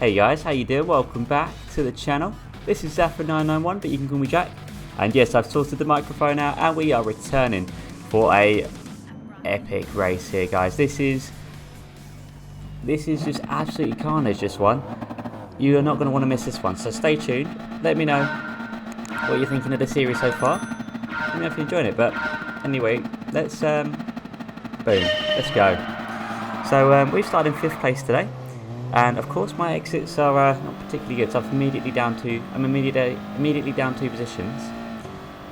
Hey guys, how you doing? Welcome back to the channel. This is Zafra991, but you can call me Jack. And yes, I've sorted the microphone out and we are returning for a epic race here, guys. This is just absolutely carnage, this one. You are not going to want to miss this one, so stay tuned. Let me know what you're thinking of the series so far. Let me know if you're enjoying it, but anyway, let's boom, let's go. So we've started in 5th place today. And of course my exits are not particularly good, so I'm immediately down 2 positions.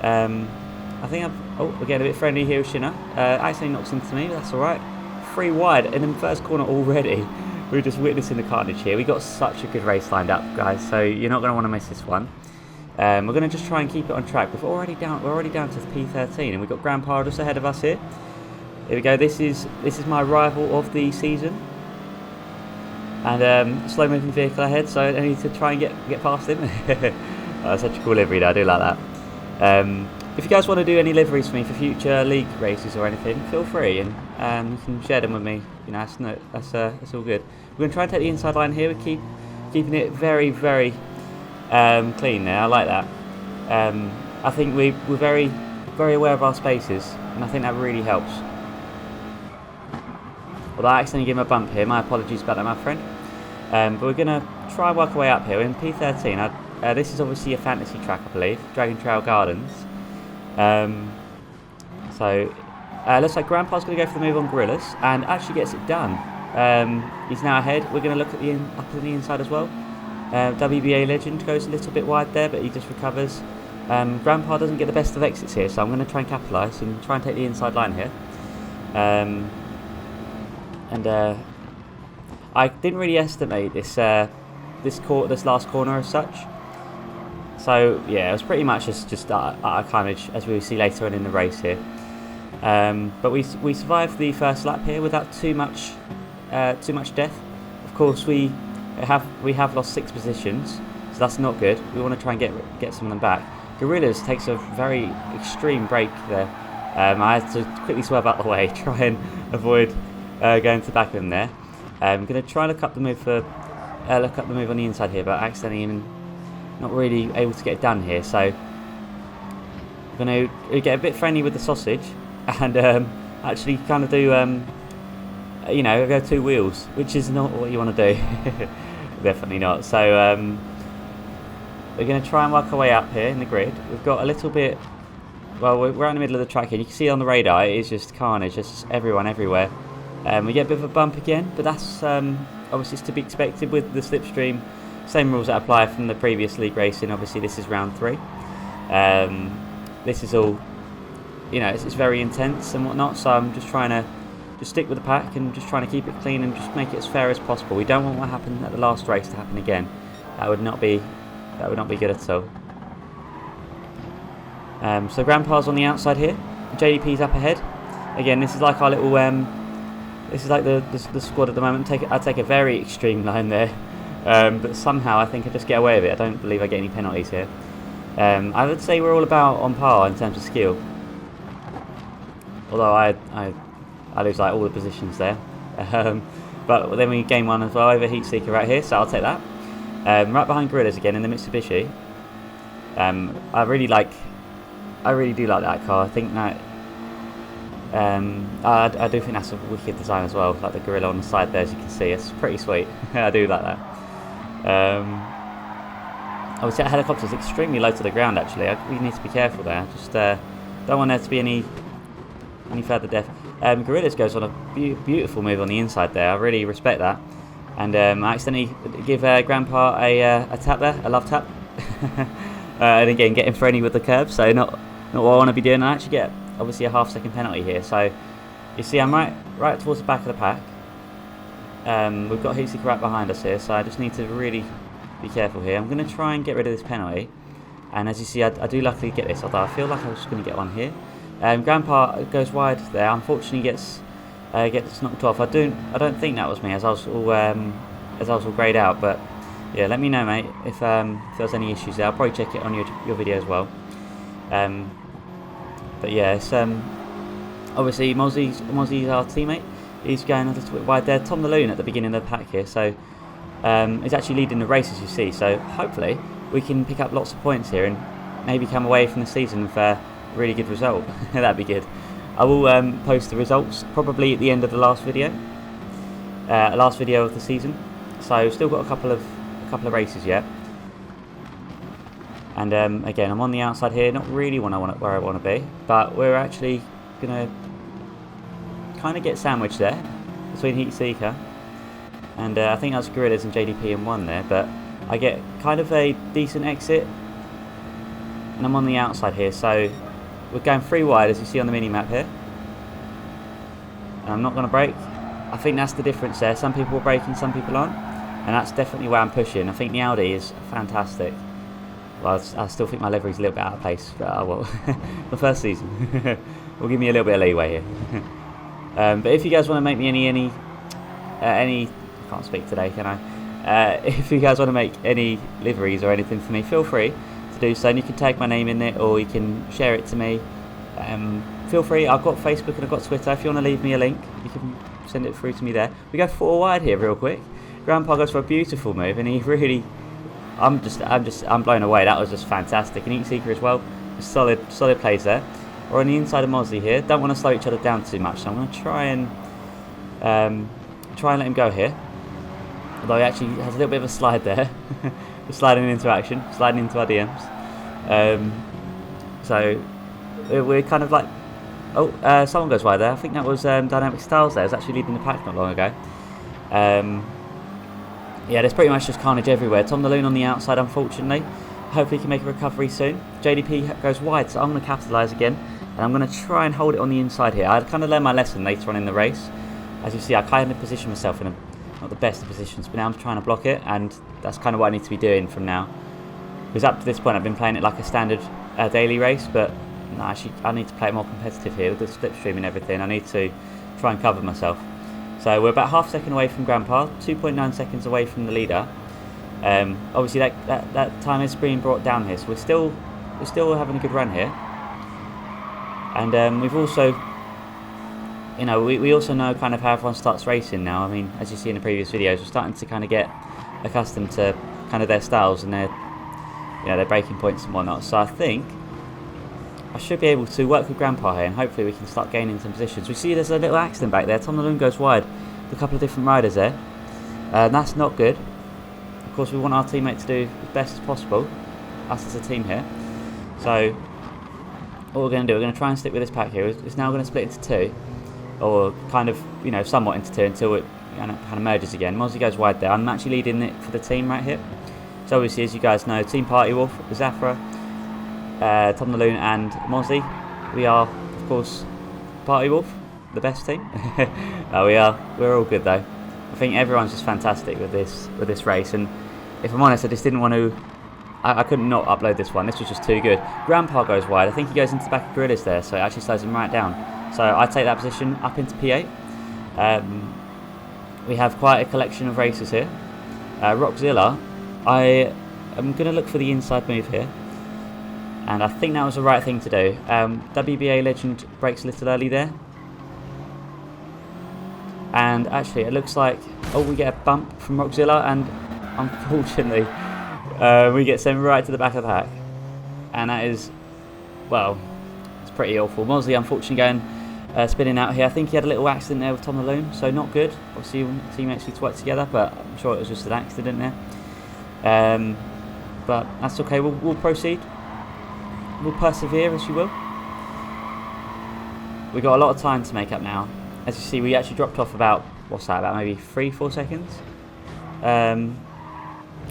I think we're getting a bit friendly here with Shinner. Accidentally knocks into me, but that's alright. 3 wide and in the first corner already. We're just witnessing the carnage here. We got such a good race lined up, guys, so you're not going to want to miss this one. We're going to just try and keep it on track. We're already down to the P13 and we've got Grandpa just ahead of us here. Here we go, this is my rival of the season. And slow moving vehicle ahead, so I need to try and get past him. That's such a cool livery, I do like that. If you guys want to do any liveries for me for future league races or anything, feel free and you can share them with me. You know, that's all good. We're going to try and take the inside line here. We're keeping it very, very clean there. I like that. I think we're very, very aware of our spaces, and I think that really helps. Well, I accidentally gave him a bump here. My apologies about that, my friend. But we're going to try and work our way up here. We're in P13. This is obviously a fantasy track, I believe. Dragon Trail Gardens. Looks like Grandpa's going to go for the move on Gorillas and actually gets it done. He's now ahead. We're going to look at up on the inside as well. WBA Legend goes a little bit wide there, but he just recovers. Grandpa doesn't get the best of exits here, so I'm going to try and capitalise and try and take the inside line here. I didn't really estimate this last corner as such. So yeah, it was pretty much just carnage, as we will see later on in the race here. But we survived the first lap here without too much death. Of course, we have lost 6 positions, so that's not good. We want to try and get some of them back. Gorillas takes a very extreme break there. I had to quickly swerve out the way, try and avoid going to the back of him there. I'm going to try and look up the move on the inside here, but accidentally not really able to get it done here. So I'm going to get a bit friendly with the sausage and actually kind of do, go 2 wheels, which is not what you want to do. Definitely not. So we're going to try and work our way up here in the grid. We've got a little bit. Well, we're out in the middle of the track here. You can see on the radar it is just carnage, just everyone everywhere. We get a bit of a bump again, but that's obviously it's to be expected with the slipstream. Same rules that apply from the previous league racing. Obviously, this is round 3. This is all, it's very intense and whatnot. So I'm just trying to stick with the pack and just trying to keep it clean and just make it as fair as possible. We don't want what happened at the last race to happen again. That would not be good at all. So Grandpa's on the outside here. JDP's up ahead. Again, this is like our little. This is like the squad at the moment. I take a very extreme line there, but somehow I think I just get away with it. I don't believe I get any penalties here. I would say we're all about on par in terms of skill. Although I lose like all the positions there. But then we gain one as well over Heat Seeker right here, so I'll take that. Right behind Gorillas again in the Mitsubishi. I really do like that car. I think that I do think that's a wicked design as well, like the gorilla on the side there, as you can see. It's pretty sweet. I do like that. Obviously that helicopter is extremely low to the ground actually. We need to be careful there. Just don't want there to be any further death. Gorillas goes on a beautiful move on the inside there. I really respect that. And I accidentally give Grandpa a tap there, a love tap. And again, getting friendly with the curb, so not what I want to be doing. I actually get obviously a half-second penalty here. So you see, I'm right towards the back of the pack. We've got Heatseeker right behind us here, so I just need to really be careful here. I'm going to try and get rid of this penalty, and as you see, I do luckily get this. Although I feel like I was going to get one here. Grandpa goes wide there. Unfortunately, gets knocked off. I don't think that was me, as I was all greyed out, but. Yeah, let me know, mate, if there's any issues there. I'll probably check it on your video as well. But yeah, it's obviously Mozzie's our teammate. He's going a little bit wide there. Tom the Loon at the beginning of the pack here, so is actually leading the race, as you see. So hopefully we can pick up lots of points here and maybe come away from the season with a really good result. That'd be good. I will post the results probably at the end of the last video of the season. So still got a couple of races yet. And again, I'm on the outside here, not really where I want to be, but we're actually gonna kind of get sandwiched there between Heat Seeker and I think that's Gorillas and JDP in one there, but I get kind of a decent exit and I'm on the outside here, so we're going 3 wide as you see on the mini map here. And I'm not going to brake. I think that's the difference there. Some people are braking, some people aren't, and that's definitely where I'm pushing. I think the Audi is fantastic. Well, I still think my livery's a little bit out of place, but well, the first season will give me a little bit of leeway here. But if you guys want to make me any, I can't speak today, can I? If you guys want to make any liveries or anything for me, feel free to do so. And you can tag my name in it, or you can share it to me. Feel free. I've got Facebook and I've got Twitter. If you want to leave me a link, you can send it through to me there. We go 4 wide here, real quick. Grandpa goes for a beautiful move, and he really. I'm blown away. That was just fantastic. And Heat Seeker as well. Solid plays there. We're on the inside of Mosley here. Don't want to slow each other down too much, so I'm going to try and let him go here. Although he actually has a little bit of a slide there. Sliding into action, sliding into our DMs. So we're kind of like, someone goes wide there. I think that was Dynamic Styles there. It was actually leading the pack not long ago. Yeah, there's pretty much just carnage everywhere. Tom the Loon on the outside, unfortunately. Hopefully he can make a recovery soon. JDP goes wide, so I'm going to capitalise again. And I'm going to try and hold it on the inside here. I kind of learned my lesson later on in the race. As you see, I kind of position myself in not the best of positions, but now I'm trying to block it, and that's kind of what I need to be doing from now. Because up to this point I've been playing it like a standard daily race, but no, actually I need to play it more competitive here with the slipstream and everything. I need to try and cover myself. So we're about half a second away from Grandpa, 2.9 seconds away from the leader. Obviously that time is being brought down here, so we're still having a good run here. And we've also, you know, we also know kind of how everyone starts racing now. I mean, as you see in the previous videos, we're starting to kind of get accustomed to kind of their styles and their braking points and whatnot. So I think I should be able to work with Grandpa here, and hopefully we can start gaining some positions. We see there's a little accident back there. Tom the Loon goes wide with a couple of different riders there. That's not good. Of course, we want our teammate to do as best as possible, us as a team here. So what we're going to do, we're going to try and stick with this pack here. It's now going to split into 2, or kind of, you know, somewhat into 2 until it kind of merges again. Mozzie goes wide there. I'm actually leading it for the team right here. So obviously, as you guys know, Team Party Wolf, Zafra, Tom the Loon and Mozzie. We are, of course, Party Wolf, the best team. We're all good though. I think everyone's just fantastic with this race, and if I'm honest, I just didn't want to. I couldn't not upload this one. This was just too good. Grandpa goes wide. I think he goes into the back of Gorillas there, so it actually slows him right down. So I take that position up into P8. We have quite a collection of racers here. Rockzilla, I am going to look for the inside move here. And I think that was the right thing to do. WBA Legend brakes a little early there. And actually, it looks like, we get a bump from Rockzilla, and unfortunately, we get sent right to the back of the pack. And that is, well, it's pretty awful. Mosley, unfortunately, going spinning out here. I think he had a little accident there with Tom the Loon, so not good. Obviously, teammates need to work together, but I'm sure it was just an accident there. But that's okay. We'll proceed. We'll persevere, as you will. We've got a lot of time to make up now. As you see, we actually dropped off about, what's that, about maybe 3-4 seconds.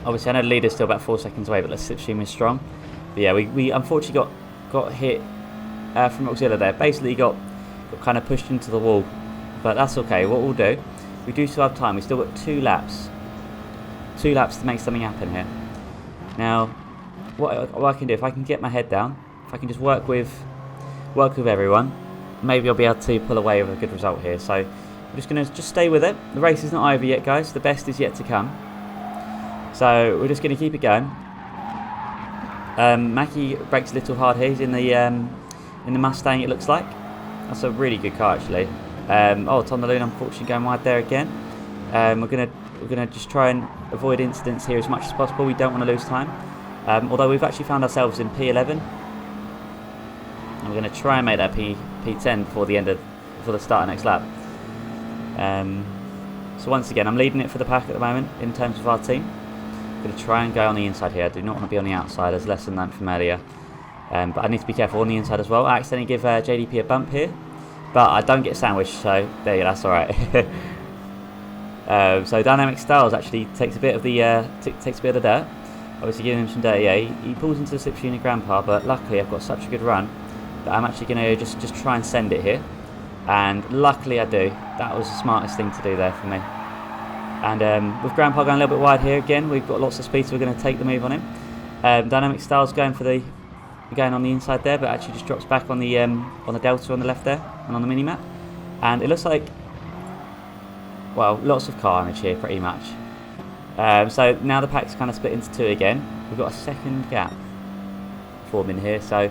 Obviously, I know the leader's still about 4 seconds away, but the slipstream is strong. But yeah, we unfortunately got hit from Rockzilla there. Basically got kind of pushed into the wall. But that's okay. What we'll do, we do still have time. We've still got 2 laps. 2 laps to make something happen here. Now, what I can do, if I can get my head down, if I can just work with everyone, maybe I'll be able to pull away with a good result here. So I'm just going to stay with it. The race is not over yet, guys. The best is yet to come. So we're just going to keep it going. Mackie brakes a little hard here. He's in the Mustang, it looks like. That's a really good car, actually. Tom the Loon, unfortunately, going wide there again. We're gonna just try and avoid incidents here as much as possible. We don't want to lose time. Although we've actually found ourselves in P11, and we're gonna try and make that P10 before the start of next lap. So once again, I'm leading it for the pack at the moment in terms of our team. I'm going to try and go on the inside here. I do not want to be on the outside, as lesson learned from earlier. But I need to be careful on the inside as well. I accidentally give JDP a bump here, but I don't get sandwiched, so there you go, that's alright. So Dynamic Styles actually takes a bit of the dirt. Obviously giving him some dirt. Yeah, he pulls into the slipstream of Grandpa, but luckily I've got such a good run that I'm actually going to just try and send it here. And luckily I do. That was the smartest thing to do there for me. And with Grandpa going a little bit wide here again, we've got lots of speed, so we're going to take the move on him. Dynamic Styles going on the inside there, but actually just drops back on the delta on the left there and on the mini map. And it looks like, well, lots of carnage here pretty much. So now the pack's kind of split into two again. We've got a second gap forming here, so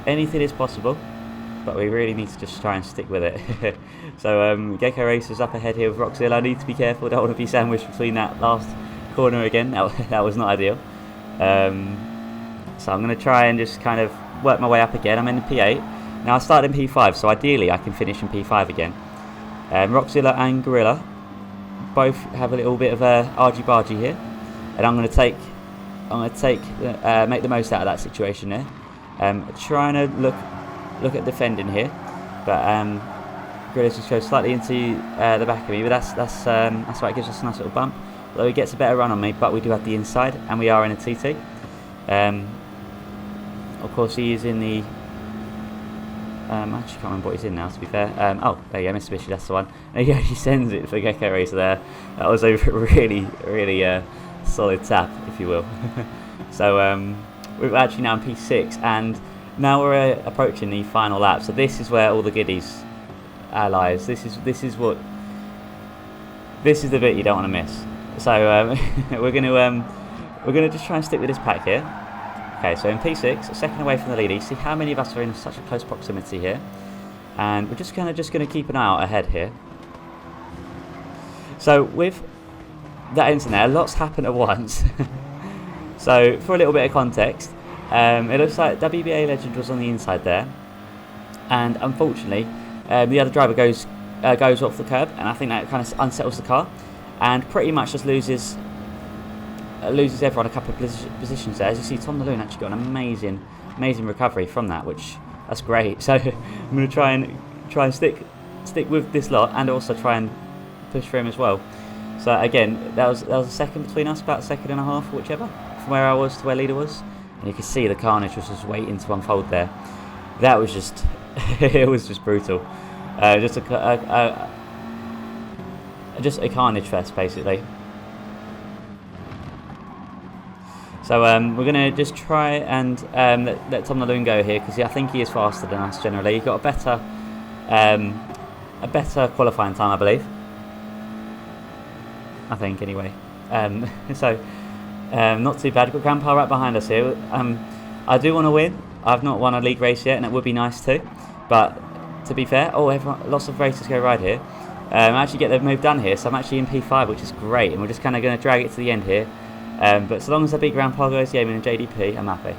anything is possible, but we really need to just try and stick with it. So Gecko Racer's up ahead here with Roxzilla. I need to be careful, don't want to be sandwiched between that last corner again. That was not ideal. So I'm going to try and just kind of work my way up again. I'm in P8. Now I started in P5, so ideally I can finish in P5 again. Roxzilla and Gorilla both have a little bit of a argy-bargy here, and I'm going to make the most out of that situation there. Trying to look at defending here, but Gorilla's just goes slightly into the back of me, but that's why it gives us a nice little bump. Although he gets a better run on me, but we do have the inside, and we are in a TT. Of course, he is in the. I actually can't remember what he's in now, to be fair. Oh, there you go, Mitsubishi, that's the one. Yeah, he sends it for Gecko Racer there. That was a really, really solid tap, if you will. So we're actually now in P6, and now we're approaching the final lap. So this is where all the goodies lies. This is the bit you don't want to miss. So we're gonna just try and stick with this pack here. Okay, so in P6, a second away from the lead. You see how many of us are in such a close proximity here, and we're just going to keep an eye out ahead here. So with that into there, lots happen at once. So for a little bit of context, it looks like WBA Legend was on the inside there, and unfortunately, the other driver goes off the curb, and I think that kind of unsettles the car, and pretty much just loses everyone a couple of positions there. As you see, Tom the Loon actually got an amazing recovery from that, that's great. So I'm going to try and stick with this lot, and also try and push for him as well. So again, that was a second between us, about a second and a half, or whichever, from where I was to where leader was, and you can see the carnage was just waiting to unfold there. That was just it was just brutal. Just a carnage fest basically. So we're going to just try and let Tom the Loon go here, because I think he is faster than us generally. He got a better qualifying time, I believe. I think anyway. So not too bad. Got Grandpa right behind us here. I do want to win. I've not won a league race yet, and it would be nice too. But to be fair, lots of races go right here. I actually get the move done here, so I'm actually in P5, which is great, and we're just kind of going to drag it to the end here. But so long as I beat Grandpa Goes Gaming and JDP, I'm happy.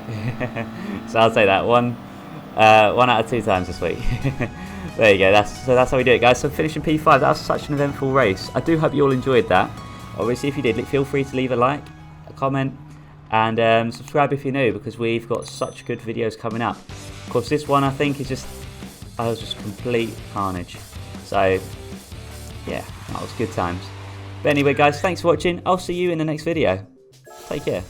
So I'll say that one out of 2 times this week. There you go. That's how we do it, guys. So finishing P5. That was such an eventful race. I do hope you all enjoyed that. Obviously, if you did, feel free to leave a like, a comment, and subscribe if you're new, because we've got such good videos coming up. Of course, this one I think is just complete carnage. So yeah, that was good times. But anyway, guys, thanks for watching. I'll see you in the next video. Take care.